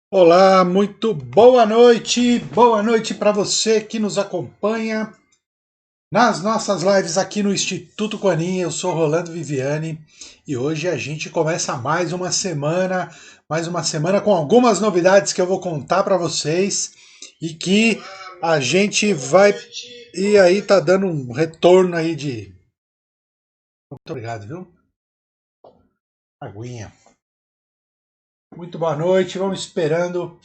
Olá, muito boa noite para você que nos acompanha nas nossas lives aqui no Instituto Quanin. Eu sou Rolando Viviani e hoje a gente começa mais uma semana com algumas novidades que eu vou contar para vocês e que a gente vai. E aí tá dando um retorno aí de. Muito obrigado, viu? Aguinha. Muito boa noite, vamos esperando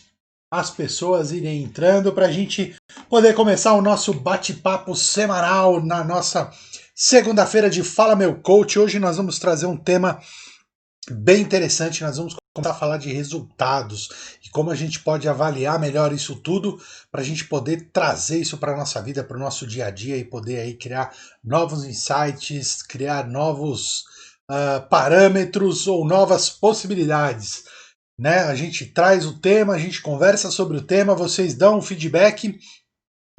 as pessoas irem entrando para a gente poder começar o nosso bate-papo semanal na nossa segunda-feira de Fala Meu Coach. Hoje nós vamos trazer um tema bem interessante. Nós vamos começar a falar de resultados e como a gente pode avaliar melhor isso tudo para a gente poder trazer isso para a nossa vida, para o nosso dia a dia e poder aí criar novos insights, criar novos parâmetros ou novas possibilidades, né? A gente traz o tema, a gente conversa sobre o tema, vocês dão um feedback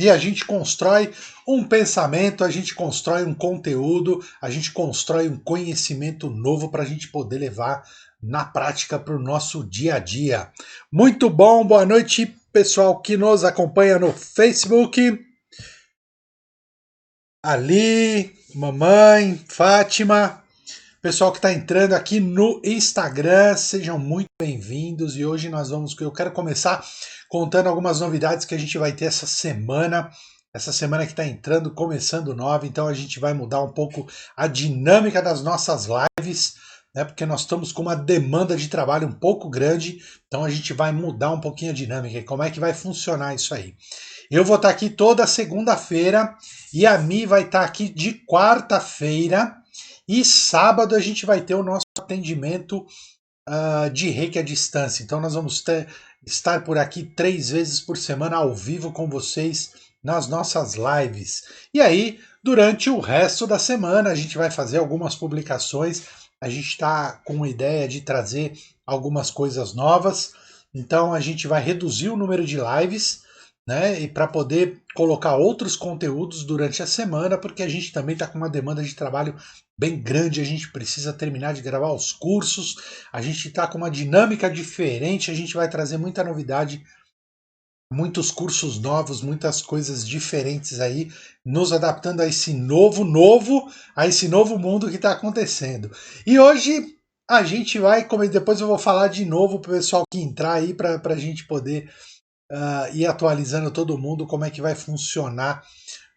e a gente constrói um pensamento, a gente constrói um conteúdo, a gente constrói um conhecimento novo para a gente poder levar na prática para o nosso dia a dia. Muito bom, boa noite, pessoal que nos acompanha no Facebook. Ali, mamãe, Fátima, pessoal que está entrando aqui no Instagram, sejam muito bem-vindos e hoje eu quero começar contando algumas novidades que a gente vai ter essa semana que está entrando, começando nova, então a gente vai mudar um pouco a dinâmica das nossas lives, né, porque nós estamos com uma demanda de trabalho um pouco grande, então a gente vai mudar um pouquinho a dinâmica e como é que vai funcionar isso aí. Eu vou estar aqui toda segunda-feira e a Mi vai estar aqui de quarta-feira. E sábado a gente vai ter o nosso atendimento de reiki à distância. Então nós vamos estar por aqui 3 vezes por semana ao vivo com vocês nas nossas lives. E aí, durante o resto da semana, a gente vai fazer algumas publicações. A gente está com a ideia de trazer algumas coisas novas. Então a gente vai reduzir o número de lives, né? E para poder colocar outros conteúdos durante a semana, porque a gente também está com uma demanda de trabalho bem grande, a gente precisa terminar de gravar os cursos, a gente está com uma dinâmica diferente, a gente vai trazer muita novidade, muitos cursos novos, muitas coisas diferentes aí, nos adaptando a esse a esse novo mundo que está acontecendo. E hoje a gente vai, como depois eu vou falar de novo para o pessoal que entrar aí, para a gente poder ir atualizando todo mundo como é que vai funcionar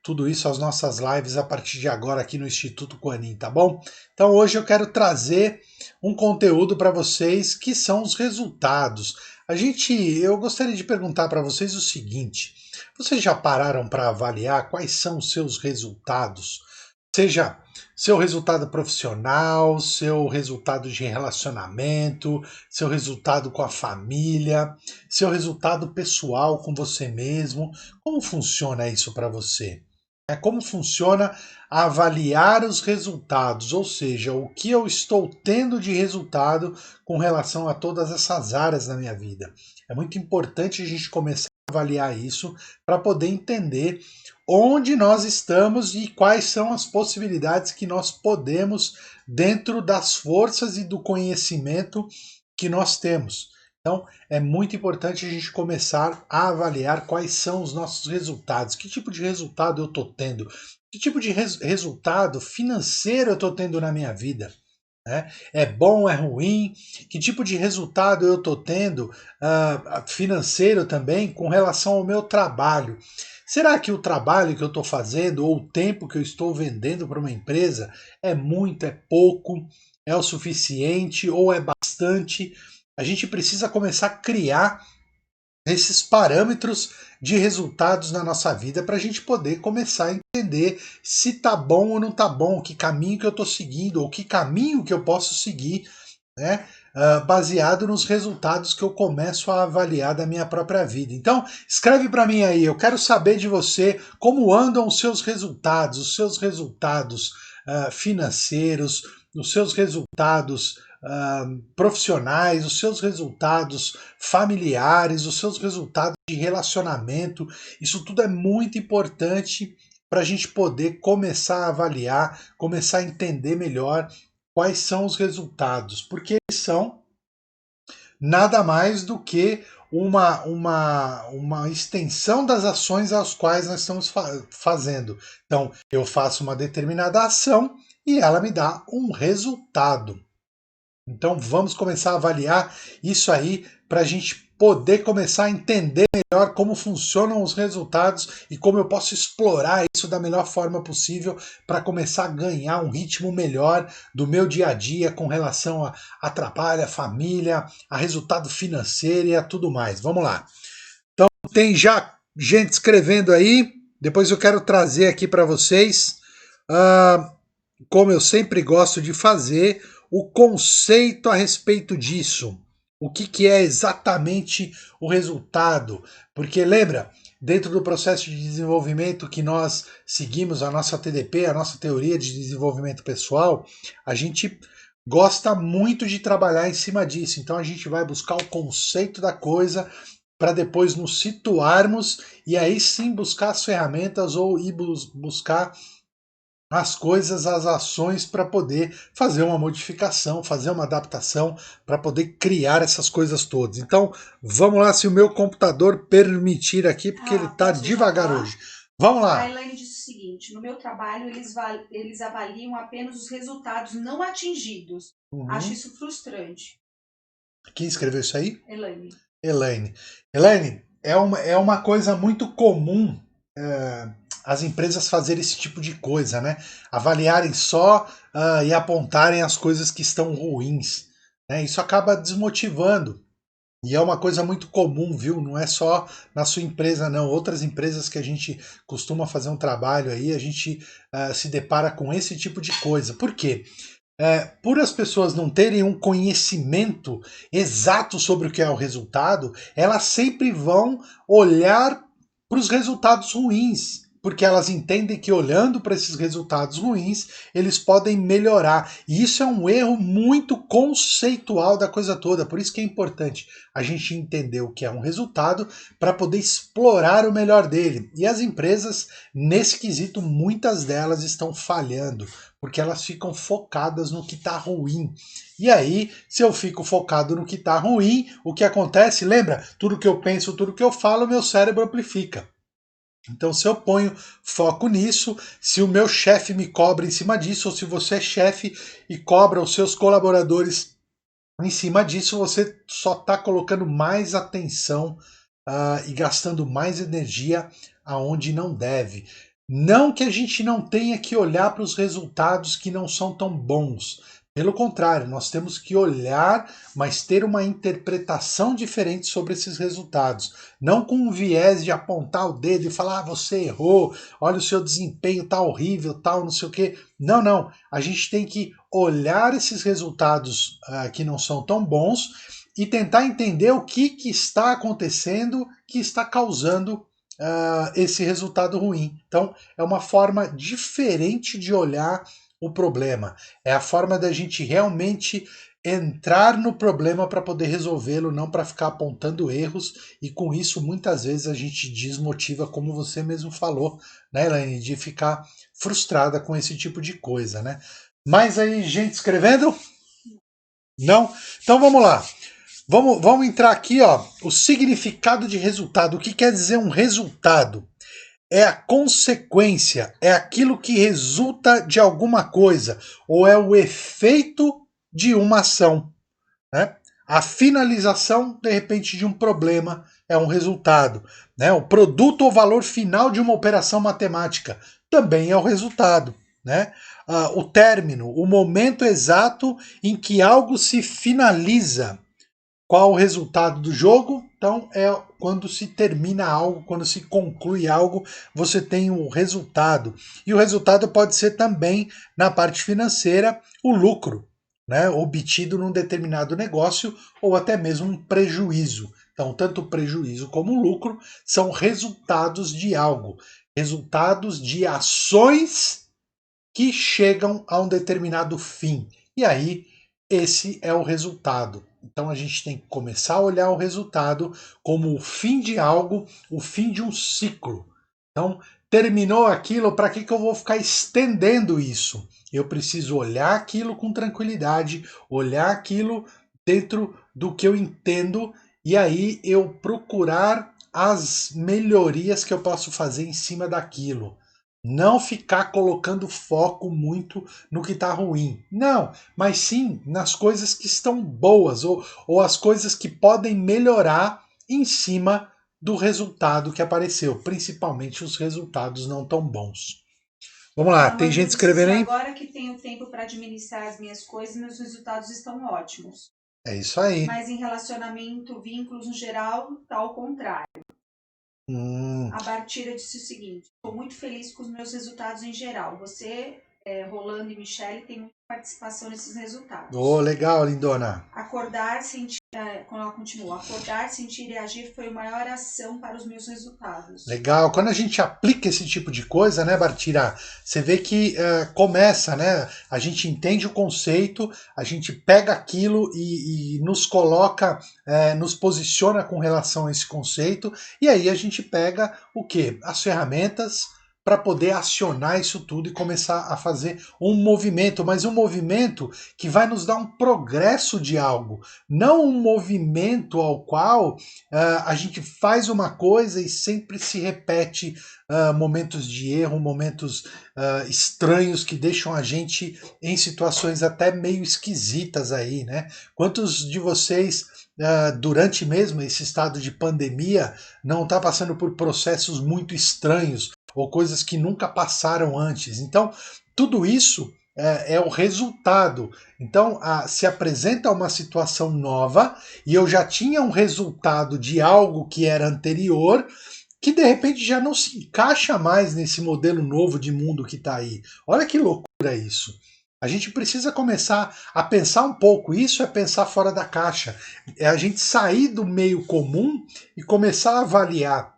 tudo isso, as nossas lives a partir de agora aqui no Instituto Quanin, tá bom? Então hoje eu quero trazer um conteúdo para vocês que são os resultados. Eu gostaria de perguntar para vocês o seguinte: vocês já pararam para avaliar quais são os seus resultados? Seja seu resultado profissional, seu resultado de relacionamento, seu resultado com a família, seu resultado pessoal com você mesmo. Como funciona isso para você? Como funciona avaliar os resultados, ou seja, o que eu estou tendo de resultado com relação a todas essas áreas da minha vida. É muito importante a gente começar a avaliar isso para poder entender onde nós estamos e quais são as possibilidades que nós podemos, dentro das forças e do conhecimento que nós temos. Então, é muito importante a gente começar a avaliar quais são os nossos resultados, que tipo de resultado eu estou tendo, que tipo de resultado financeiro eu estou tendo na minha vida. Né? É bom, é ruim? Que tipo de resultado eu estou tendo financeiro também com relação ao meu trabalho? Será que o trabalho que eu estou fazendo ou o tempo que eu estou vendendo para uma empresa é muito, é pouco, é o suficiente ou é bastante? A gente precisa começar a criar esses parâmetros de resultados na nossa vida para a gente poder começar a entender se tá bom ou não tá bom, que caminho que eu estou seguindo ou que caminho que eu posso seguir, né? Baseado nos resultados que eu começo a avaliar da minha própria vida. Então, escreve para mim aí, eu quero saber de você como andam os seus resultados financeiros, os seus resultados profissionais, os seus resultados familiares, os seus resultados de relacionamento. Isso tudo é muito importante para a gente poder começar a avaliar, começar a entender melhor quais são os resultados, porque eles são nada mais do que uma extensão das ações às quais nós estamos fazendo. Então, eu faço uma determinada ação e ela me dá um resultado. Então, vamos começar a avaliar isso aí para a gente poder começar a entender melhor como funcionam os resultados e como eu posso explorar isso da melhor forma possível para começar a ganhar um ritmo melhor do meu dia a dia com relação a trabalho, a família, a resultado financeiro e a tudo mais. Vamos lá. Então, tem já gente escrevendo aí, depois eu quero trazer aqui para vocês, como eu sempre gosto de fazer, o conceito a respeito disso. O que é exatamente o resultado? Porque lembra, dentro do processo de desenvolvimento que nós seguimos, a nossa TDP, a nossa teoria de desenvolvimento pessoal, a gente gosta muito de trabalhar em cima disso. Então a gente vai buscar o conceito da coisa para depois nos situarmos e aí sim buscar as ferramentas ou ir buscar as coisas, as ações para poder fazer uma modificação, fazer uma adaptação, para poder criar essas coisas todas. Então, vamos lá, se o meu computador permitir aqui, porque ele está devagar hoje. Vamos lá. A Elaine disse o seguinte: no meu trabalho eles avaliam apenas os resultados não atingidos. Acho isso frustrante. Quem escreveu isso aí? Elaine. Elaine, é uma coisa muito comum as empresas fazerem esse tipo de coisa, né? Avaliarem só e apontarem as coisas que estão ruins. Né? Isso acaba desmotivando. E é uma coisa muito comum, viu? Não é só na sua empresa, não. Outras empresas que a gente costuma fazer um trabalho aí, a gente se depara com esse tipo de coisa. Por quê? Por as pessoas não terem um conhecimento exato sobre o que é o resultado, elas sempre vão olhar para os resultados ruins, porque elas entendem que olhando para esses resultados ruins, eles podem melhorar. E isso é um erro muito conceitual da coisa toda. Por isso que é importante a gente entender o que é um resultado para poder explorar o melhor dele. E as empresas, nesse quesito, muitas delas estão falhando, porque elas ficam focadas no que está ruim. E aí, se eu fico focado no que está ruim, o que acontece? Lembra? Tudo que eu penso, tudo que eu falo, meu cérebro amplifica. Então, se eu ponho foco nisso, se o meu chefe me cobra em cima disso, ou se você é chefe e cobra os seus colaboradores em cima disso, você só está colocando mais atenção e gastando mais energia aonde não deve. Não que a gente não tenha que olhar para os resultados que não são tão bons. Pelo contrário, nós temos que olhar, mas ter uma interpretação diferente sobre esses resultados. Não com um viés de apontar o dedo e falar, você errou, olha o seu desempenho tá horrível, tal, não sei o quê. Não, não. A gente tem que olhar esses resultados que não são tão bons e tentar entender o que está acontecendo que está causando esse resultado ruim. Então, é uma forma diferente de olhar o problema. É a forma da gente realmente entrar no problema para poder resolvê-lo, não para ficar apontando erros, e com isso muitas vezes a gente desmotiva, como você mesmo falou, né, Elaine, de ficar frustrada com esse tipo de coisa, né? Mais aí, gente escrevendo? Não? Então vamos lá. Vamos entrar aqui, ó, o significado de resultado. O que quer dizer um resultado? É a consequência, é aquilo que resulta de alguma coisa, ou é o efeito de uma ação. Né? A finalização, de repente, de um problema é um resultado. Né? O produto ou valor final de uma operação matemática também é o resultado. Né? O término, o momento exato em que algo se finaliza. Qual o resultado do jogo? Então é quando se termina algo, quando se conclui algo, você tem o resultado. E o resultado pode ser também, na parte financeira, o lucro, né, obtido num determinado negócio ou até mesmo um prejuízo. Então, tanto o prejuízo como o lucro são resultados de algo, resultados de ações que chegam a um determinado fim. E aí, esse é o resultado. Então a gente tem que começar a olhar o resultado como o fim de algo, o fim de um ciclo. Então, terminou aquilo, para que eu vou ficar estendendo isso? Eu preciso olhar aquilo com tranquilidade, olhar aquilo dentro do que eu entendo e aí eu procurar as melhorias que eu posso fazer em cima daquilo. Não ficar colocando foco muito no que está ruim. Não, mas sim nas coisas que estão boas ou as coisas que podem melhorar em cima do resultado que apareceu, principalmente os resultados não tão bons. Vamos lá, A tem Amanda gente disse escrevendo assim, aí? agora que tenho tempo para administrar as minhas coisas, meus resultados estão ótimos. É isso aí. Mas em relacionamento, vínculos no geral, tá ao contrário. A Bartira disse o seguinte, estou muito feliz com os meus resultados em geral. Você, Rolando e Michele, tem muita participação nesses resultados. Oh, legal, lindona. Acordar, sentir, quando ela continua, acordar, sentir e agir foi a maior ação para os meus resultados. Legal. Quando a gente aplica esse tipo de coisa, né, Bartira, você vê que começa, né? A gente entende o conceito, a gente pega aquilo e nos coloca, nos posiciona com relação a esse conceito, e aí a gente pega o quê? As ferramentas para poder acionar isso tudo e começar a fazer um movimento, mas um movimento que vai nos dar um progresso de algo, não um movimento ao qual a gente faz uma coisa e sempre se repete momentos de erro, momentos estranhos que deixam a gente em situações até meio esquisitas aí, né? Quantos de vocês durante mesmo esse estado de pandemia não está passando por processos muito estranhos ou coisas que nunca passaram antes? Então, tudo isso é o resultado. Então, se apresenta uma situação nova e eu já tinha um resultado de algo que era anterior, que de repente já não se encaixa mais nesse modelo novo de mundo que está aí. Olha que loucura isso. A gente precisa começar a pensar um pouco. Isso é pensar fora da caixa. É a gente sair do meio comum e começar a avaliar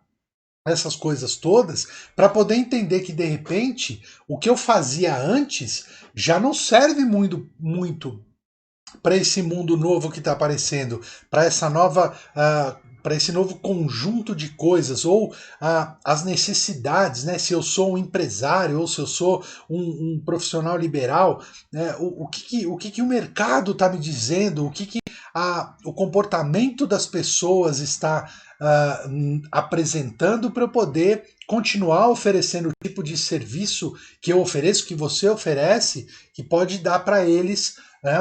essas coisas todas para poder entender que de repente o que eu fazia antes já não serve muito para esse mundo novo que está aparecendo, para essa nova para esse novo conjunto de coisas, ou as necessidades, né? Se eu sou um empresário ou se eu sou um profissional liberal, né? O que o mercado está me dizendo, o comportamento das pessoas está apresentando para eu poder continuar oferecendo o tipo de serviço que eu ofereço, que você oferece, que pode dar para eles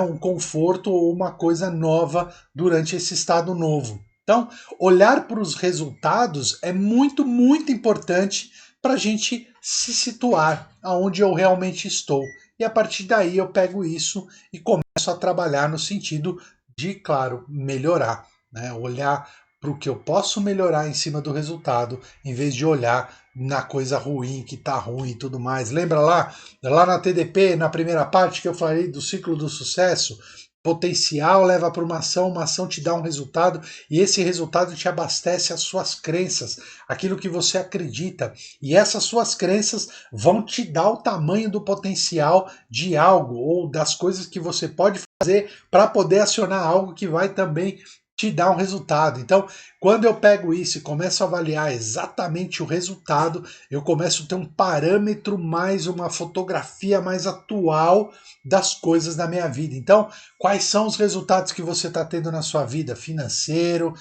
um conforto ou uma coisa nova durante esse estado novo. Então, olhar para os resultados é muito, muito importante para a gente se situar aonde eu realmente estou. E a partir daí eu pego isso e começo a trabalhar no sentido de, claro, melhorar. Né? Olhar para o que eu posso melhorar em cima do resultado, em vez de olhar na coisa ruim, que tá ruim e tudo mais. Lembra lá na TDP, na primeira parte que eu falei do ciclo do sucesso? Potencial leva para uma ação te dá um resultado e esse resultado te abastece as suas crenças, aquilo que você acredita. E essas suas crenças vão te dar o tamanho do potencial de algo ou das coisas que você pode fazer para poder acionar algo que vai também te dar um resultado. Então, quando eu pego isso e começo a avaliar exatamente o resultado, eu começo a ter um parâmetro mais, uma fotografia mais atual das coisas da minha vida. Então, quais são os resultados que você está tendo na sua vida? Financeiro,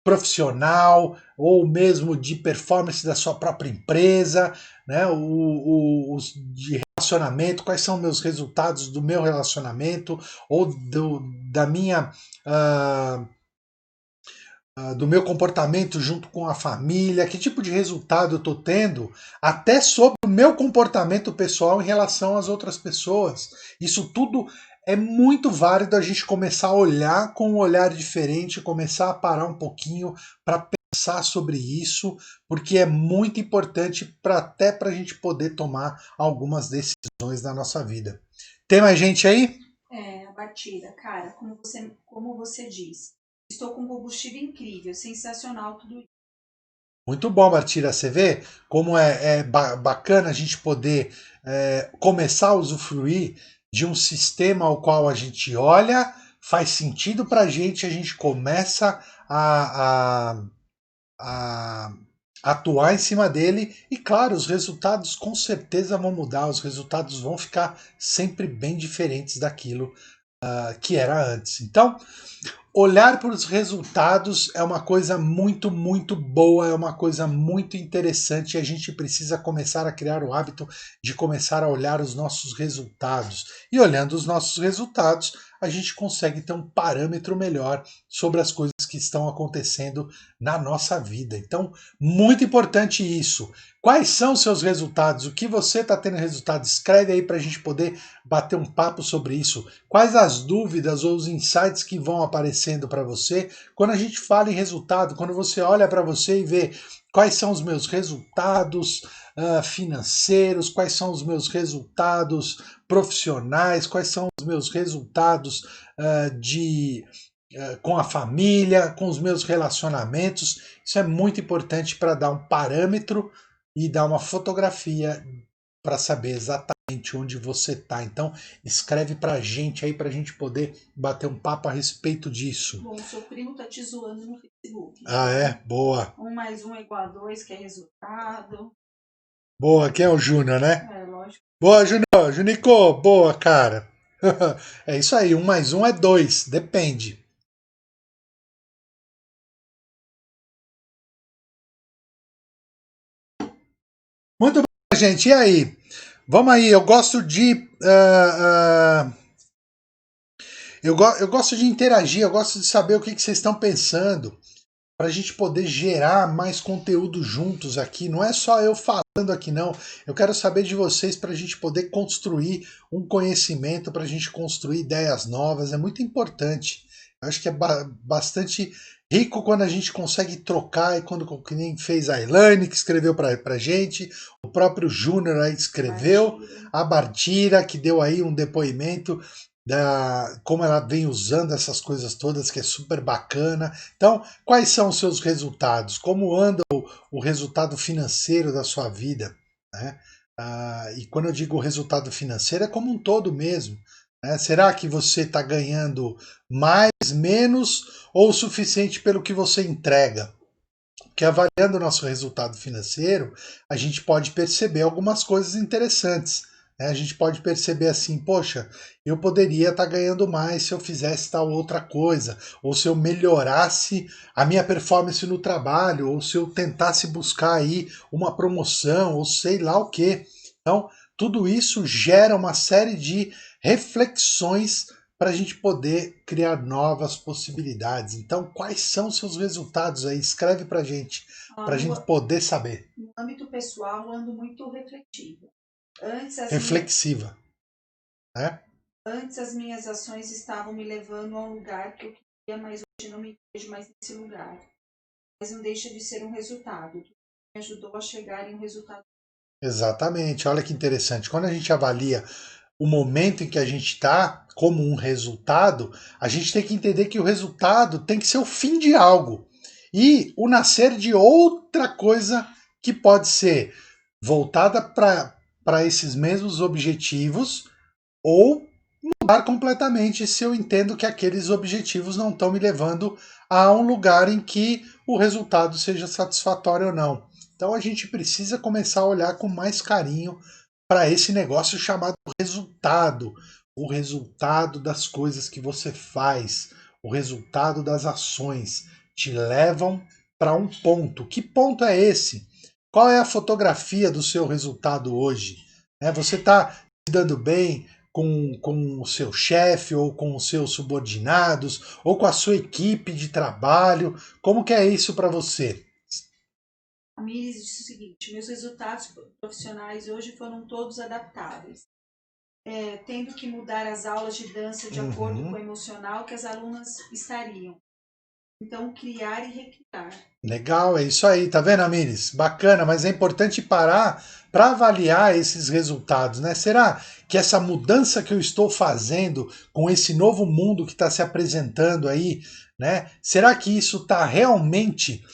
profissional, ou mesmo de performance da sua própria empresa, né? De relacionamento, quais são meus resultados do meu relacionamento ou da minha do meu comportamento junto com a família, que tipo de resultado eu estou tendo, até sobre o meu comportamento pessoal em relação às outras pessoas. Isso tudo é muito válido a gente começar a olhar com um olhar diferente, começar a parar um pouquinho para pensar sobre isso, porque é muito importante até para a gente poder tomar algumas decisões na nossa vida. Tem mais gente aí? A batida, cara, como você diz, estou com combustível incrível, sensacional tudo isso. Muito bom, Martira. Você vê como é bacana a gente poder começar a usufruir de um sistema ao qual a gente olha, faz sentido para a gente começa a atuar em cima dele e, claro, os resultados com certeza vão mudar, os resultados vão ficar sempre bem diferentes daquilo que era antes. Então, olhar para os resultados é uma coisa muito, muito boa, é uma coisa muito interessante e a gente precisa começar a criar o hábito de começar a olhar os nossos resultados. E olhando os nossos resultados, a gente consegue ter um parâmetro melhor sobre as coisas que estão acontecendo na nossa vida. Então, muito importante isso. Quais são os seus resultados? O que você está tendo resultado? Escreve aí para a gente poder bater um papo sobre isso. Quais as dúvidas ou os insights que vão aparecendo para você quando a gente fala em resultado, quando você olha para você e vê quais são os meus resultados financeiros, quais são os meus resultados profissionais, quais são os meus resultados com a família, com os meus relacionamentos. Isso é muito importante para dar um parâmetro e dar uma fotografia para saber exatamente onde você está. Então, escreve para a gente aí para a gente poder bater um papo a respeito disso. Bom, seu primo tá te zoando no Facebook. Ah, é? Boa. 1 mais 1 é igual a 2, que é resultado. Boa, quem é o Júnior, né? É, lógico. Boa, Júnior. Junico, boa, cara. É isso aí, 1 mais 1 é 2, depende. Muito bem, gente, e aí? Vamos aí, eu gosto de... eu gosto de interagir, eu gosto de saber o que vocês estão pensando, para a gente poder gerar mais conteúdo juntos aqui. Não é só eu falando aqui, não. Eu quero saber de vocês para a gente poder construir um conhecimento, para a gente construir ideias novas. É muito importante. Eu acho que é bastante rico quando a gente consegue trocar, e quando que nem fez a Elaine, que escreveu para a gente, o próprio Júnior aí escreveu, a Bardira, que deu aí um depoimento como ela vem usando essas coisas todas, que é super bacana. Então, quais são os seus resultados? Como anda o resultado financeiro da sua vida? Né? E quando eu digo resultado financeiro, é como um todo mesmo. Né? Será que você está ganhando mais, menos ou o suficiente pelo que você entrega? Porque avaliando o nosso resultado financeiro, a gente pode perceber algumas coisas interessantes. A gente pode perceber assim, poxa, eu poderia estar ganhando mais se eu fizesse tal outra coisa, ou se eu melhorasse a minha performance no trabalho, ou se eu tentasse buscar aí uma promoção, ou sei lá o quê. Então, tudo isso gera uma série de reflexões para a gente poder criar novas possibilidades. Então, quais são os seus resultados aí? Escreve para a gente gente poder saber. No âmbito pessoal, eu ando muito reflexiva. Reflexiva. Né? Antes as minhas ações estavam me levando a um lugar que eu queria, mas hoje não me vejo mais nesse lugar. Mas não deixa de ser um resultado. Me ajudou a chegar em um resultado. Exatamente. Olha que interessante. Quando a gente avalia o momento em que a gente está como um resultado, a gente tem que entender que o resultado tem que ser o fim de algo e o nascer de outra coisa que pode ser voltada para esses mesmos objetivos ou mudar completamente se eu entendo que aqueles objetivos não estão me levando a um lugar em que o resultado seja satisfatório ou não. Então a gente precisa começar a olhar com mais carinho para esse negócio chamado resultado. O resultado das coisas que você faz, o resultado das ações te levam para um ponto. Que ponto é esse? Qual é a fotografia do seu resultado hoje? Você está se dando bem com o seu chefe, ou com os seus subordinados, ou com a sua equipe de trabalho? Como que é isso para você? A Miris disse o seguinte: meus resultados profissionais hoje foram todos adaptáveis. Tendo que mudar as aulas de dança de acordo com o emocional que as alunas estariam. Então, criar e recriar. Legal, é isso aí, tá vendo, Amires? Bacana, mas é importante parar para avaliar esses resultados, né? Será que essa mudança que eu estou fazendo com esse novo mundo que está se apresentando aí, né? Será que isso está realmente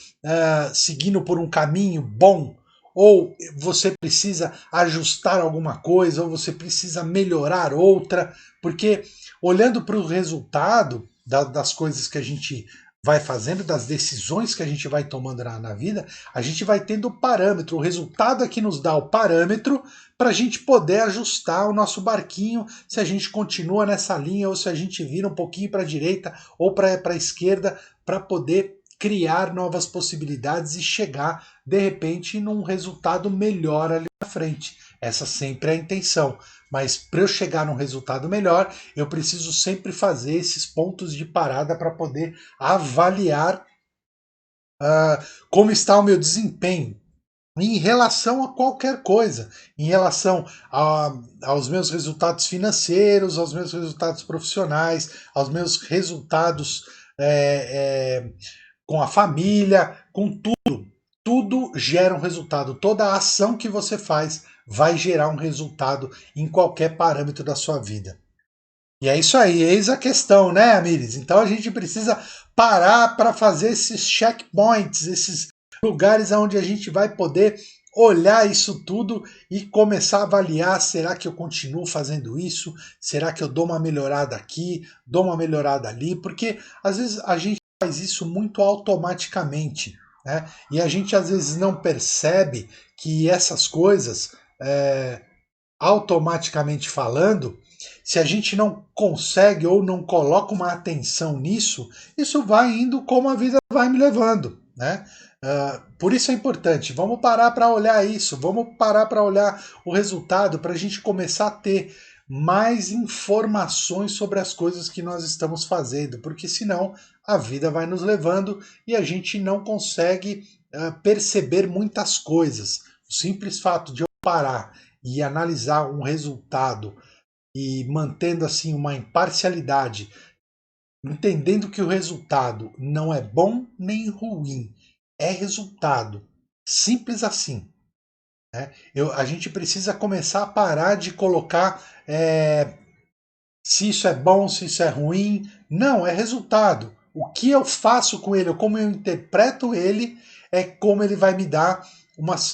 seguindo por um caminho bom? Ou você precisa ajustar alguma coisa, ou você precisa melhorar outra? Porque olhando para o resultado das coisas que a gente vai fazendo, das decisões que a gente vai tomando na vida, a gente vai tendo o parâmetro, o resultado é que nos dá o parâmetro para a gente poder ajustar o nosso barquinho, se a gente continua nessa linha ou se a gente vira um pouquinho para a direita ou para a esquerda, para poder criar novas possibilidades e chegar, de repente, num resultado melhor ali na frente. Essa sempre é a intenção. Mas para eu chegar num resultado melhor, eu preciso sempre fazer esses pontos de parada para poder avaliar como está o meu desempenho em relação a qualquer coisa, em relação aos meus resultados financeiros, aos meus resultados profissionais, aos meus resultados com a família, com tudo. Tudo gera um resultado. Toda ação que você faz vai gerar um resultado em qualquer parâmetro da sua vida. E é isso aí, eis a questão, né, Amires? Então a gente precisa parar para fazer esses checkpoints, esses lugares onde a gente vai poder olhar isso tudo e começar a avaliar, será que eu continuo fazendo isso? Será que eu dou uma melhorada aqui, dou uma melhorada ali? Porque às vezes a gente faz isso muito automaticamente, né? E a gente às vezes não percebe que essas coisas, automaticamente falando, se a gente não consegue ou não coloca uma atenção nisso, isso vai indo como a vida vai me levando, né? Por isso é importante, vamos parar para olhar isso, vamos parar para olhar o resultado, para a gente começar a ter mais informações sobre as coisas que nós estamos fazendo, porque senão a vida vai nos levando e a gente não consegue perceber muitas coisas. O simples fato de eu parar e analisar um resultado e mantendo assim uma imparcialidade, entendendo que o resultado não é bom nem ruim, é resultado, simples assim. Né? A gente precisa começar a parar de colocar se isso é bom, se isso é ruim. Não, é resultado. O que eu faço com ele, ou como eu interpreto ele, é como ele vai me dar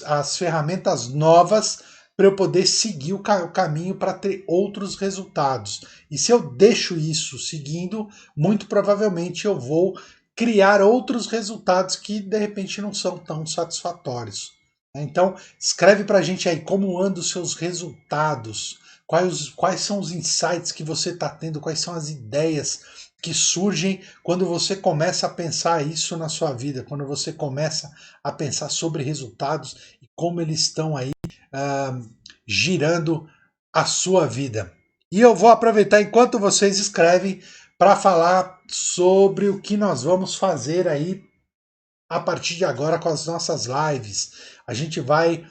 as ferramentas novas para eu poder seguir o caminho para ter outros resultados. E se eu deixo isso seguindo, muito provavelmente eu vou criar outros resultados que de repente não são tão satisfatórios. Então, escreve para a gente aí como andam os seus resultados, quais são os insights que você está tendo, quais são as ideias que surgem quando você começa a pensar isso na sua vida, quando você começa a pensar sobre resultados e como eles estão aí girando a sua vida. E eu vou aproveitar enquanto vocês escrevem para falar sobre o que nós vamos fazer aí a partir de agora com as nossas lives. A gente vai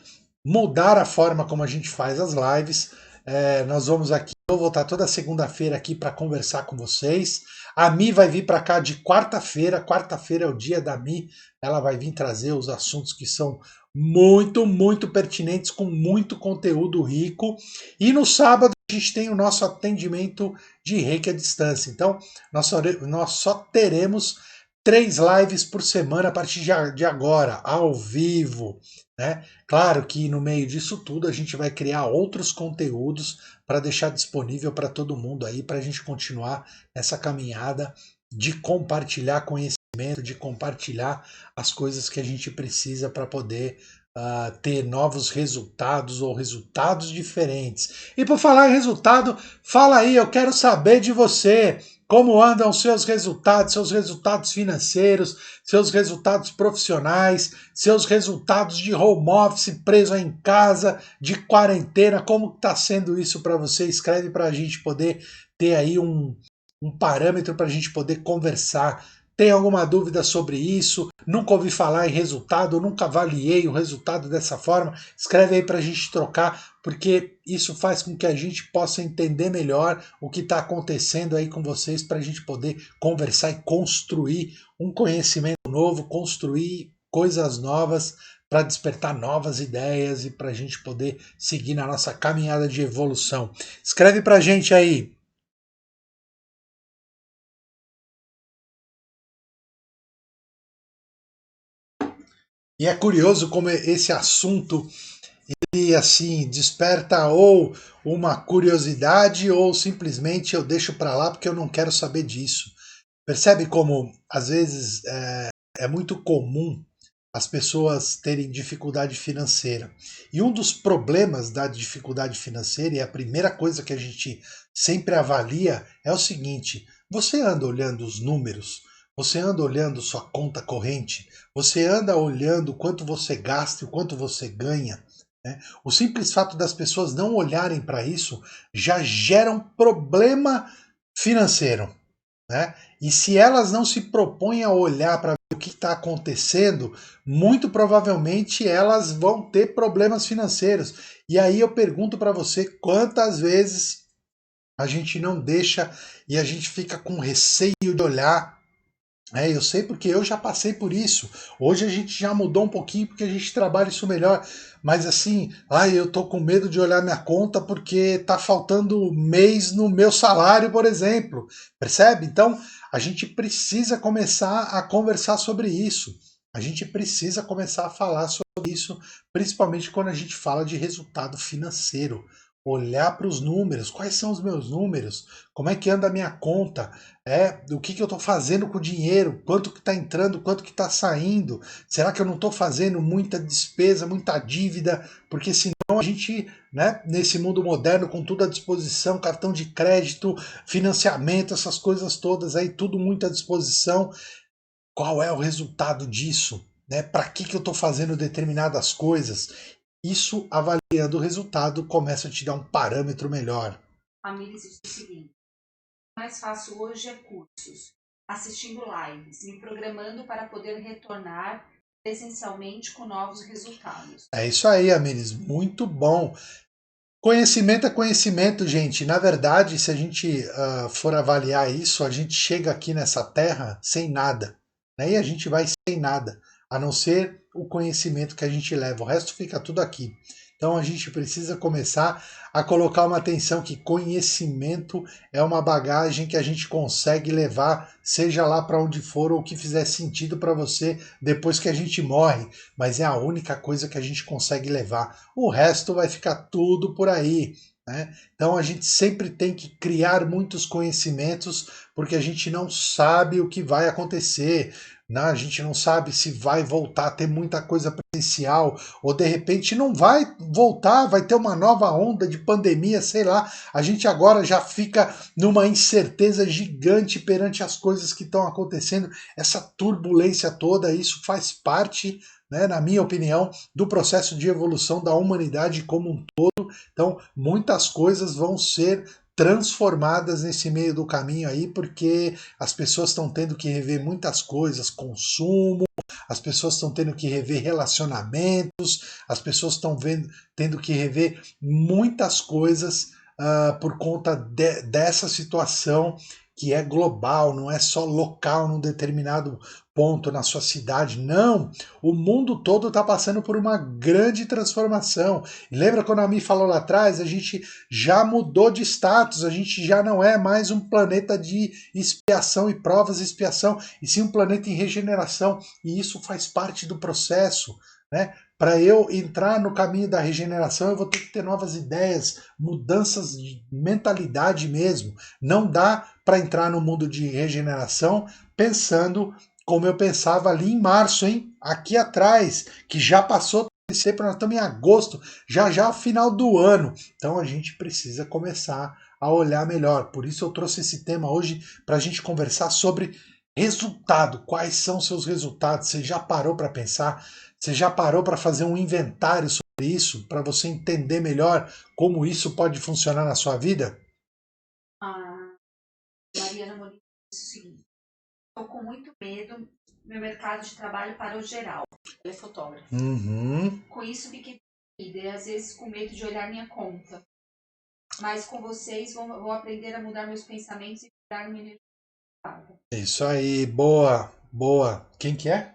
mudar a forma como a gente faz as lives. Nós vamos aqui, eu vou voltar toda segunda-feira aqui para conversar com vocês. A Mi vai vir para cá de quarta-feira. Quarta-feira é o dia da Mi. Ela vai vir trazer os assuntos que são muito, muito pertinentes, com muito conteúdo rico. E no sábado a gente tem o nosso atendimento de Reiki à distância. Então, nós só teremos 3 lives por semana a partir de agora, ao vivo. Né? Claro que no meio disso tudo a gente vai criar outros conteúdos para deixar disponível para todo mundo aí, para a gente continuar essa caminhada de compartilhar conhecimento, de compartilhar as coisas que a gente precisa para poder ter novos resultados ou resultados diferentes. E por falar em resultado, fala aí, eu quero saber de você. Como andam seus resultados financeiros, seus resultados profissionais, seus resultados de home office, preso em casa, de quarentena, como está sendo isso para você? Escreve para a gente poder ter aí um parâmetro para a gente poder conversar. Tem alguma dúvida sobre isso? Nunca ouvi falar em resultado, nunca avaliei o resultado dessa forma? Escreve aí para a gente trocar, porque isso faz com que a gente possa entender melhor o que está acontecendo aí com vocês, para a gente poder conversar e construir um conhecimento novo, construir coisas novas, para despertar novas ideias e para a gente poder seguir na nossa caminhada de evolução. Escreve para a gente aí. E é curioso como esse assunto ele assim desperta ou uma curiosidade ou simplesmente eu deixo para lá porque eu não quero saber disso. Percebe como, às vezes, é muito comum as pessoas terem dificuldade financeira. E um dos problemas da dificuldade financeira, e a primeira coisa que a gente sempre avalia, é o seguinte: você anda olhando os números, você anda olhando sua conta corrente, você anda olhando quanto você gasta e o quanto você ganha. Né? O simples fato das pessoas não olharem para isso já gera um problema financeiro. Né? E se elas não se propõem a olhar para ver o que está acontecendo, muito provavelmente elas vão ter problemas financeiros. E aí eu pergunto para você quantas vezes a gente não deixa e a gente fica com receio de olhar. Eu sei porque eu já passei por isso. Hoje a gente já mudou um pouquinho porque a gente trabalha isso melhor. Mas assim, eu tô com medo de olhar minha conta porque tá faltando mês no meu salário, por exemplo. Percebe? Então, a gente precisa começar a conversar sobre isso. A gente precisa começar a falar sobre isso, principalmente quando a gente fala de resultado financeiro. Olhar para os números, quais são os meus números, como é que anda a minha conta, o que eu estou fazendo com o dinheiro, quanto que está entrando, quanto que está saindo, será que eu não estou fazendo muita despesa, muita dívida, porque senão a gente, né, nesse mundo moderno, com tudo à disposição, cartão de crédito, financiamento, essas coisas todas aí, tudo muito à disposição, qual é o resultado disso? Né? Para que eu estou fazendo determinadas coisas? Isso, avaliando o resultado, começa a te dar um parâmetro melhor. A Miris disse o seguinte: o mais fácil hoje é cursos, assistindo lives, me programando para poder retornar presencialmente com novos resultados. É isso aí, Amires, muito bom. Conhecimento é conhecimento, gente. Na verdade, se a gente for avaliar isso, a gente chega aqui nessa terra sem nada. Né? E a gente vai sem nada, a não ser o conhecimento que a gente leva. O resto fica tudo aqui. Então a gente precisa começar a colocar uma atenção que conhecimento é uma bagagem que a gente consegue levar, seja lá para onde for ou que fizer sentido para você depois que a gente morre, mas é a única coisa que a gente consegue levar. O resto vai ficar tudo por aí. Né? Então a gente sempre tem que criar muitos conhecimentos porque a gente não sabe o que vai acontecer. Né? A gente não sabe se vai voltar a ter muita coisa presencial ou de repente não vai voltar, vai ter uma nova onda de pandemia, sei lá. A gente agora já fica numa incerteza gigante perante as coisas que estão acontecendo, essa turbulência toda, isso faz parte, né, na minha opinião, do processo de evolução da humanidade como um todo. Então, muitas coisas vão ser transformadas nesse meio do caminho aí, porque as pessoas estão tendo que rever muitas coisas, consumo, as pessoas estão tendo que rever relacionamentos, as pessoas estão tendo que rever muitas coisas por conta dessa situação que é global, não é só local num determinado ponto na sua cidade, não. O mundo todo está passando por uma grande transformação. E lembra quando a Mi falou lá atrás, a gente já mudou de status, a gente já não é mais um planeta de expiação e provas de expiação, e sim um planeta em regeneração, e isso faz parte do processo. Né? Para eu entrar no caminho da regeneração, eu vou ter que ter novas ideias, mudanças de mentalidade mesmo. Não dá para entrar no mundo de regeneração pensando como eu pensava ali em março, hein? Aqui atrás, que já passou esse tempo, nós estamos em agosto, já já final do ano. Então a gente precisa começar a olhar melhor. Por isso eu trouxe esse tema hoje para a gente conversar sobre resultado. Quais são seus resultados? Você já parou para pensar? Você já parou para fazer um inventário sobre isso, para você entender melhor como isso pode funcionar na sua vida? A Mariana Molina disse o seguinte: estou com muito medo, meu mercado de trabalho parou geral. Ela é fotógrafa. Uhum. Com isso fiquei deprimida e às vezes com medo de olhar minha conta. Mas com vocês vou aprender a mudar meus pensamentos e criar uma energia. Isso aí, boa, boa. Quem que é?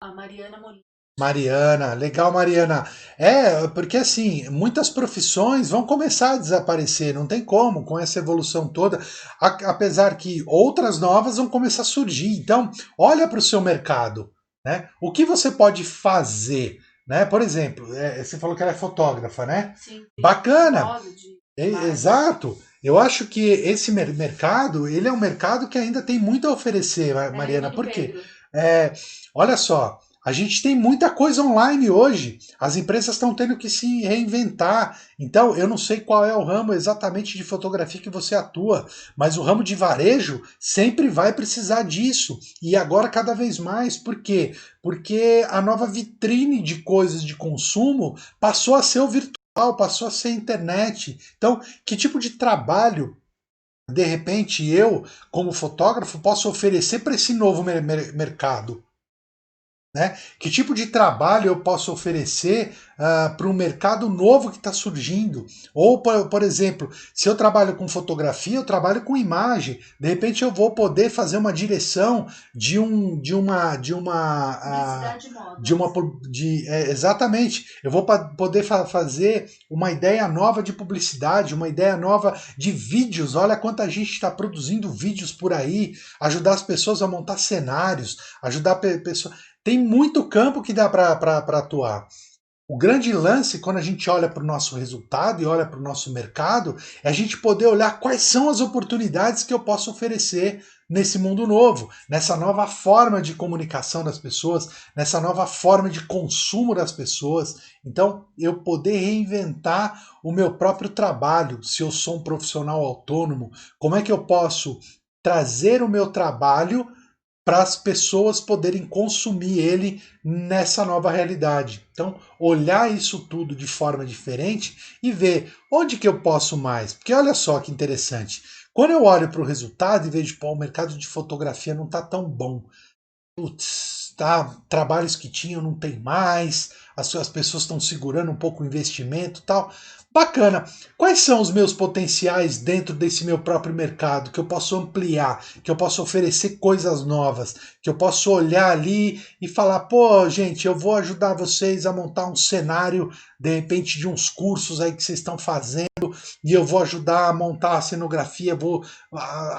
A Mariana Molina. Mariana, legal, Mariana. Porque assim, muitas profissões vão começar a desaparecer, não tem como, com essa evolução toda, apesar que outras novas vão começar a surgir. Então, olha para o seu mercado, né? O que você pode fazer, né? Por exemplo, você falou que ela é fotógrafa, né? Sim. Bacana. Exato. Eu acho que esse mercado, ele é um mercado que ainda tem muito a oferecer, Mariana. Por quê? Olha só, a gente tem muita coisa online hoje. As empresas estão tendo que se reinventar. Então, eu não sei qual é o ramo exatamente de fotografia que você atua, mas o ramo de varejo sempre vai precisar disso. E agora cada vez mais. Por quê? Porque a nova vitrine de coisas de consumo passou a ser o virtual, passou a ser a internet. Então, que tipo de trabalho de repente eu, como fotógrafo, posso oferecer para esse novo mercado? Né? Que tipo de trabalho eu posso oferecer para um mercado novo que está surgindo? Ou, por exemplo, se eu trabalho com fotografia, eu trabalho com imagem. De repente eu vou poder fazer uma direção exatamente. Eu vou poder fazer uma ideia nova de publicidade, uma ideia nova de vídeos. Olha quanta gente está produzindo vídeos por aí, ajudar as pessoas a montar cenários, ajudar pessoas. Tem muito campo que dá para atuar. O grande lance, quando a gente olha para o nosso resultado e olha para o nosso mercado, é a gente poder olhar quais são as oportunidades que eu posso oferecer nesse mundo novo, nessa nova forma de comunicação das pessoas, nessa nova forma de consumo das pessoas. Então, eu poder reinventar o meu próprio trabalho, se eu sou um profissional autônomo, como é que eu posso trazer o meu trabalho para as pessoas poderem consumir ele nessa nova realidade. Então, olhar isso tudo de forma diferente e ver onde que eu posso mais. Porque olha só que interessante. Quando eu olho para o resultado e vejo, pô, o mercado de fotografia não está tão bom. Putz, tá, trabalhos que tinham não tem mais, as pessoas estão segurando um pouco o investimento e tal. Bacana. Quais são os meus potenciais dentro desse meu próprio mercado que eu posso ampliar, que eu posso oferecer coisas novas, que eu posso olhar ali e falar, pô, gente, eu vou ajudar vocês a montar um cenário, de repente, de uns cursos aí que vocês estão fazendo, e eu vou ajudar a montar a cenografia, vou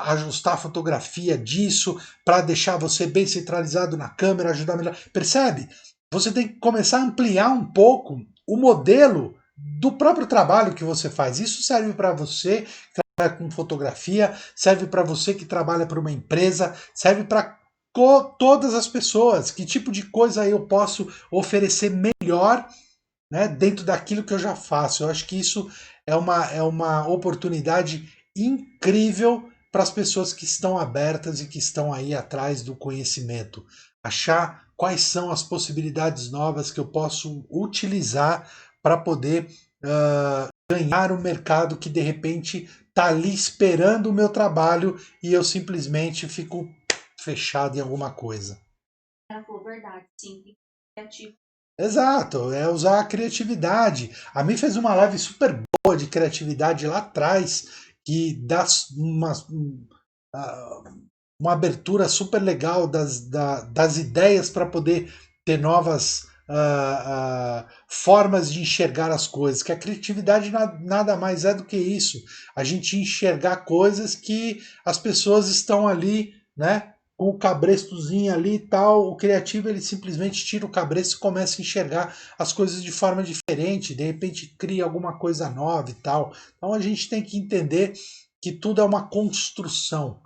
ajustar a fotografia disso para deixar você bem centralizado na câmera, ajudar melhor. Percebe? Você tem que começar a ampliar um pouco o modelo do próprio trabalho que você faz. Isso serve para você que trabalha com fotografia, serve para você que trabalha para uma empresa, serve para todas as pessoas. Que tipo de coisa eu posso oferecer melhor, né, dentro daquilo que eu já faço? Eu acho que isso é uma oportunidade incrível para as pessoas que estão abertas e que estão aí atrás do conhecimento. Achar quais são as possibilidades novas que eu posso utilizar para poder ganhar um mercado que de repente está ali esperando o meu trabalho e eu simplesmente fico fechado em alguma coisa. Verdade, sim, criativo. Exato, é usar a criatividade. A mim fez uma live super boa de criatividade lá atrás, que dá uma abertura super legal das ideias para poder ter novas formas de enxergar as coisas. Que a criatividade nada mais é do que isso. A gente enxergar coisas que as pessoas estão ali, né? Com o cabrestozinho ali e tal, o criativo ele simplesmente tira o cabresto e começa a enxergar as coisas de forma diferente, de repente cria alguma coisa nova e tal. Então a gente tem que entender que tudo é uma construção,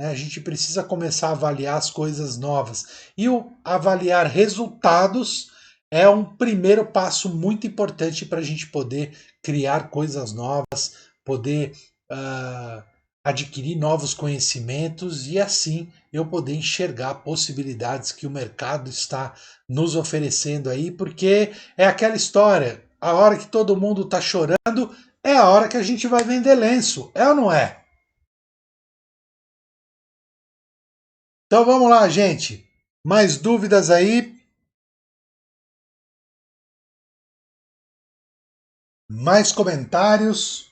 né? A gente precisa começar a avaliar as coisas novas. E o avaliar resultados é um primeiro passo muito importante para a gente poder criar coisas novas, poder adquirir novos conhecimentos e assim eu poder enxergar possibilidades que o mercado está nos oferecendo aí, porque é aquela história, a hora que todo mundo está chorando é a hora que a gente vai vender lenço, é ou não é? Então vamos lá, gente. Mais dúvidas aí? Mais comentários?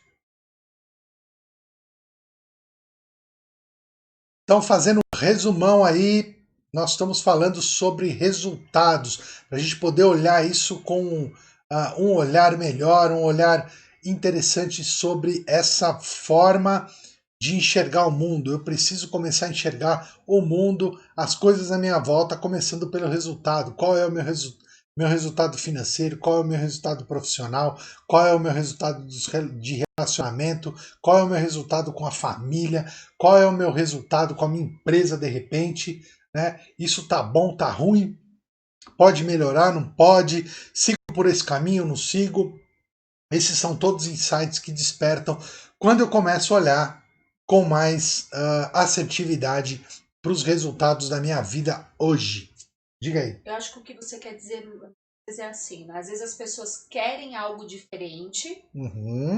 Então, fazendo um resumão aí, nós estamos falando sobre resultados, para a gente poder olhar isso com um olhar melhor, um olhar interessante sobre essa forma de enxergar o mundo. Eu preciso começar a enxergar o mundo, as coisas à minha volta, começando pelo resultado. Qual é o meu resultado? meu resultado financeiro, qual é o meu resultado profissional, qual é o meu resultado de relacionamento, qual é o meu resultado com a família, qual é o meu resultado com a minha empresa de repente, né? Isso tá bom, tá ruim? Pode melhorar, não pode? Sigo por esse caminho, não sigo? Esses são todos insights que despertam quando eu começo a olhar com mais assertividade para os resultados da minha vida hoje. Diga aí. Eu acho que o que você quer dizer é assim, né? Às vezes as pessoas querem algo diferente,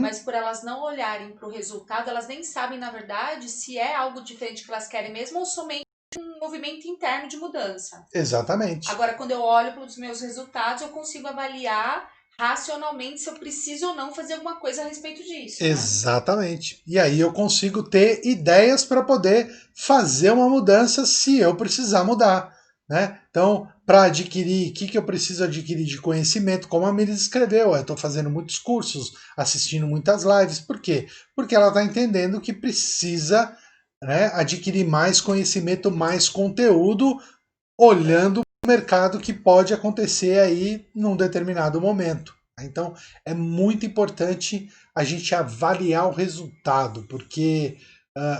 mas por elas não olharem para o resultado, elas nem sabem, na verdade, se é algo diferente que elas querem mesmo ou somente um movimento interno de mudança. Exatamente. Agora, quando eu olho para os meus resultados, eu consigo avaliar racionalmente se eu preciso ou não fazer alguma coisa a respeito disso. Exatamente. Né? E aí eu consigo ter ideias para poder fazer uma mudança se eu precisar mudar. Né? Então, para adquirir, o que eu preciso adquirir de conhecimento? Como a Miris escreveu, eu estou fazendo muitos cursos, assistindo muitas lives. Por quê? Porque ela está entendendo que precisa, né, adquirir mais conhecimento, mais conteúdo, olhando o mercado que pode acontecer aí num determinado momento. Então é muito importante a gente avaliar o resultado, porque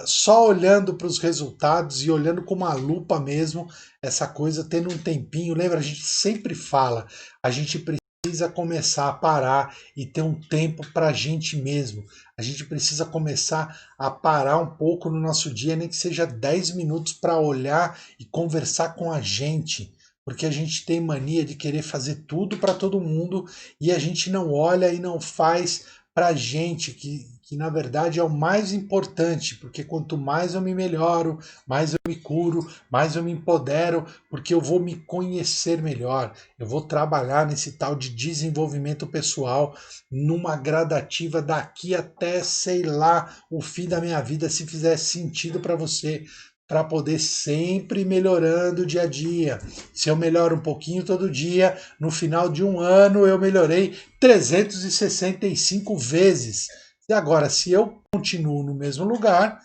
só olhando para os resultados e olhando com uma lupa mesmo, essa coisa, tendo um tempinho, lembra, a gente sempre fala, a gente precisa começar a parar e ter um tempo para a gente mesmo. A gente precisa começar a parar um pouco no nosso dia, nem que seja 10 minutos para olhar e conversar com a gente. Porque a gente tem mania de querer fazer tudo para todo mundo e a gente não olha e não faz para a gente, que na verdade é o mais importante, porque quanto mais eu me melhoro, mais eu me curo, mais eu me empodero, porque eu vou me conhecer melhor, eu vou trabalhar nesse tal de desenvolvimento pessoal, numa gradativa daqui até, sei lá, o fim da minha vida, se fizer sentido para você, para poder sempre melhorando dia a dia. Se eu melhoro um pouquinho todo dia, no final de um ano eu melhorei 365 vezes. E agora, se eu continuo no mesmo lugar,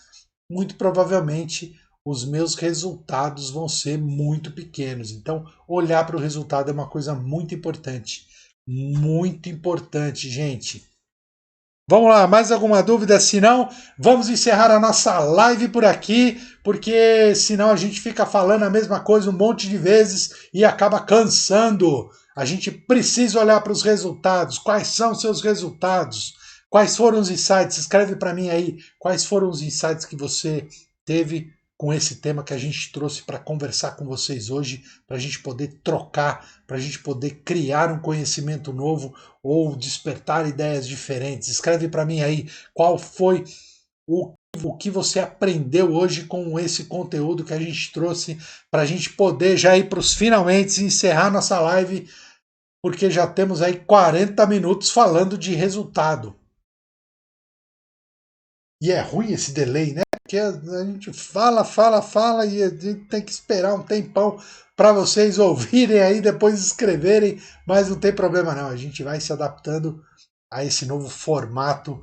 muito provavelmente os meus resultados vão ser muito pequenos. Então, olhar para o resultado é uma coisa muito importante. Muito importante, gente. Vamos lá, mais alguma dúvida? Se não, vamos encerrar a nossa live por aqui, porque senão a gente fica falando a mesma coisa um monte de vezes e acaba cansando. A gente precisa olhar para os resultados. Quais são os seus resultados? Quais foram os insights? Escreve para mim aí quais foram os insights que você teve com esse tema que a gente trouxe para conversar com vocês hoje, para a gente poder trocar, para a gente poder criar um conhecimento novo ou despertar ideias diferentes. Escreve para mim aí qual foi o que você aprendeu hoje com esse conteúdo que a gente trouxe, para a gente poder já ir para os finalmente encerrar nossa live, porque já temos aí 40 minutos falando de resultado. E é ruim esse delay, né? Porque a gente fala e a gente tem que esperar um tempão para vocês ouvirem aí, depois escreverem, mas não tem problema não, a gente vai se adaptando a esse novo formato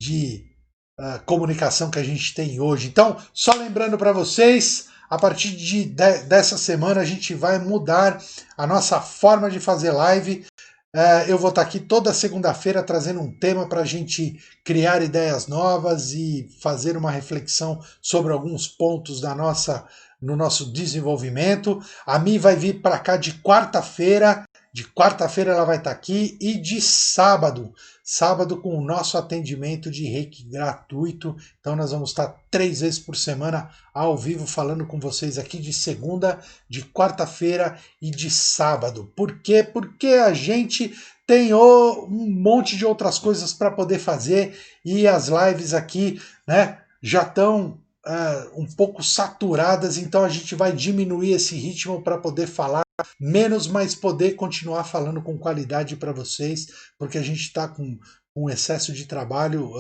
de comunicação que a gente tem hoje. Então, só lembrando para vocês, a partir dessa semana a gente vai mudar a nossa forma de fazer live. Eu vou estar aqui toda segunda-feira trazendo um tema para a gente criar ideias novas e fazer uma reflexão sobre alguns pontos no nosso desenvolvimento. A Mi vai vir para cá de quarta-feira. De quarta-feira ela vai estar aqui e de sábado com o nosso atendimento de Reiki gratuito. Então nós vamos estar 3 vezes por semana ao vivo falando com vocês aqui de segunda, de quarta-feira e de sábado. Por quê? Porque a gente tem um monte de outras coisas para poder fazer e as lives aqui, né, já estão um pouco saturadas, então a gente vai diminuir esse ritmo para poder falar menos, mas poder continuar falando com qualidade para vocês, porque a gente está com um excesso de trabalho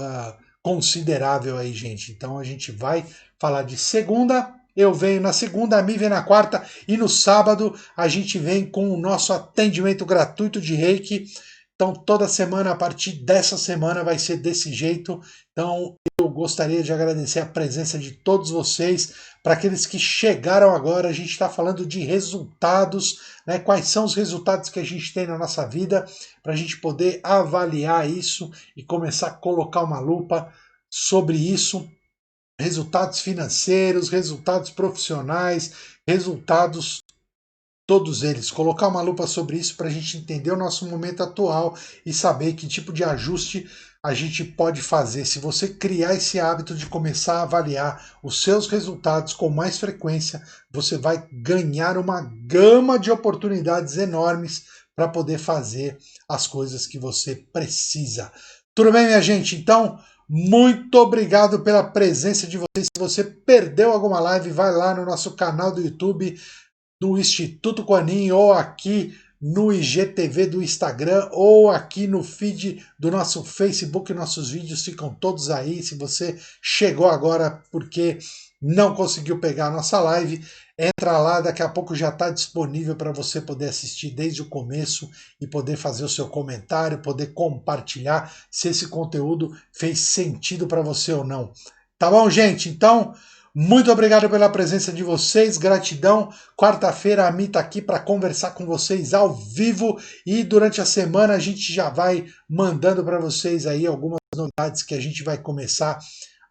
considerável aí, gente. Então a gente vai falar de segunda, eu venho na segunda, a Mi vem na quarta, e no sábado a gente vem com o nosso atendimento gratuito de Reiki, Então, toda semana, a partir dessa semana, vai ser desse jeito. Então, eu gostaria de agradecer a presença de todos vocês. Para aqueles que chegaram agora, a gente está falando de resultados, né? Quais são os resultados que a gente tem na nossa vida, para a gente poder avaliar isso e começar a colocar uma lupa sobre isso. Resultados financeiros, resultados profissionais, resultados todos eles, colocar uma lupa sobre isso para a gente entender o nosso momento atual e saber que tipo de ajuste a gente pode fazer. Se você criar esse hábito de começar a avaliar os seus resultados com mais frequência, você vai ganhar uma gama de oportunidades enormes para poder fazer as coisas que você precisa. Tudo bem, minha gente? Então, muito obrigado pela presença de vocês. Se você perdeu alguma live, vai lá no nosso canal do YouTube, do Instituto Quanin, ou aqui no IGTV do Instagram, ou aqui no feed do nosso Facebook. Nossos vídeos ficam todos aí. Se você chegou agora porque não conseguiu pegar a nossa live, entra lá, daqui a pouco já está disponível para você poder assistir desde o começo e poder fazer o seu comentário, poder compartilhar se esse conteúdo fez sentido para você ou não. Tá bom, gente? Então, muito obrigado pela presença de vocês, gratidão. Quarta-feira a Mi está aqui para conversar com vocês ao vivo e durante a semana a gente já vai mandando para vocês aí algumas novidades que a gente vai começar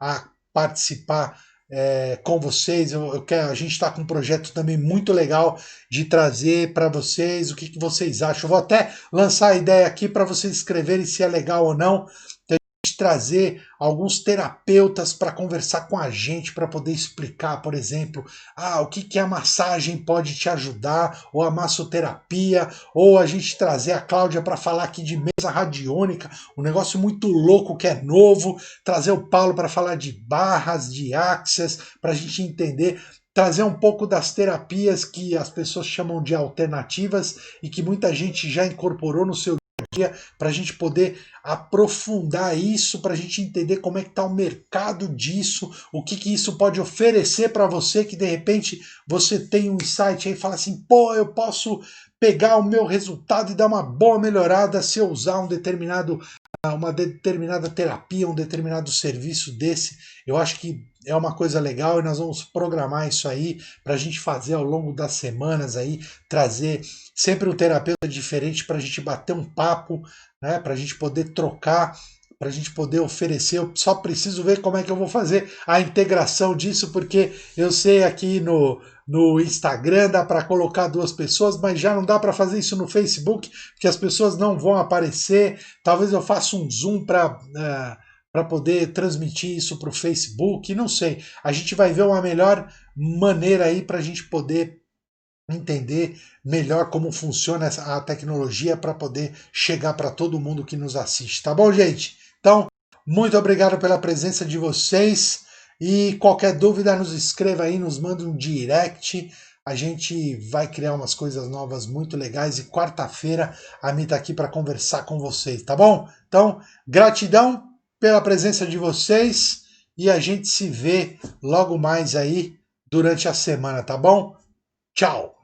a participar com vocês. A gente está com um projeto também muito legal de trazer para vocês o que vocês acham. Eu vou até lançar a ideia aqui para vocês escreverem se é legal ou não. Trazer alguns terapeutas para conversar com a gente, para poder explicar, por exemplo, o que a massagem pode te ajudar, ou a massoterapia, ou a gente trazer a Cláudia para falar aqui de mesa radiônica, um negócio muito louco que é novo, trazer o Paulo para falar de barras, de axis, para a gente entender, trazer um pouco das terapias que as pessoas chamam de alternativas e que muita gente já incorporou no seu dia, para a gente poder aprofundar isso, para a gente entender como é que está o mercado disso, o que isso pode oferecer para você, que de repente você tem um insight aí e fala assim, pô, eu posso pegar o meu resultado e dar uma boa melhorada se eu usar uma determinada terapia, um determinado serviço desse. Eu acho que é uma coisa legal e nós vamos programar isso aí para a gente fazer ao longo das semanas aí, trazer sempre um terapeuta diferente para a gente bater um papo, né, para a gente poder trocar, para a gente poder oferecer. Eu só preciso ver como é que eu vou fazer a integração disso, porque eu sei aqui no Instagram dá para colocar 2 pessoas, mas já não dá para fazer isso no Facebook, porque as pessoas não vão aparecer. Talvez eu faça um Zoom para poder transmitir isso para o Facebook, não sei. A gente vai ver uma melhor maneira aí para a gente poder entender melhor como funciona a tecnologia para poder chegar para todo mundo que nos assiste. Tá bom, gente? Então, muito obrigado pela presença de vocês e qualquer dúvida nos escreva aí, nos manda um direct. A gente vai criar umas coisas novas muito legais e quarta-feira a Mi tá aqui para conversar com vocês, tá bom? Então, gratidão pela presença de vocês e a gente se vê logo mais aí durante a semana, tá bom? Tchau!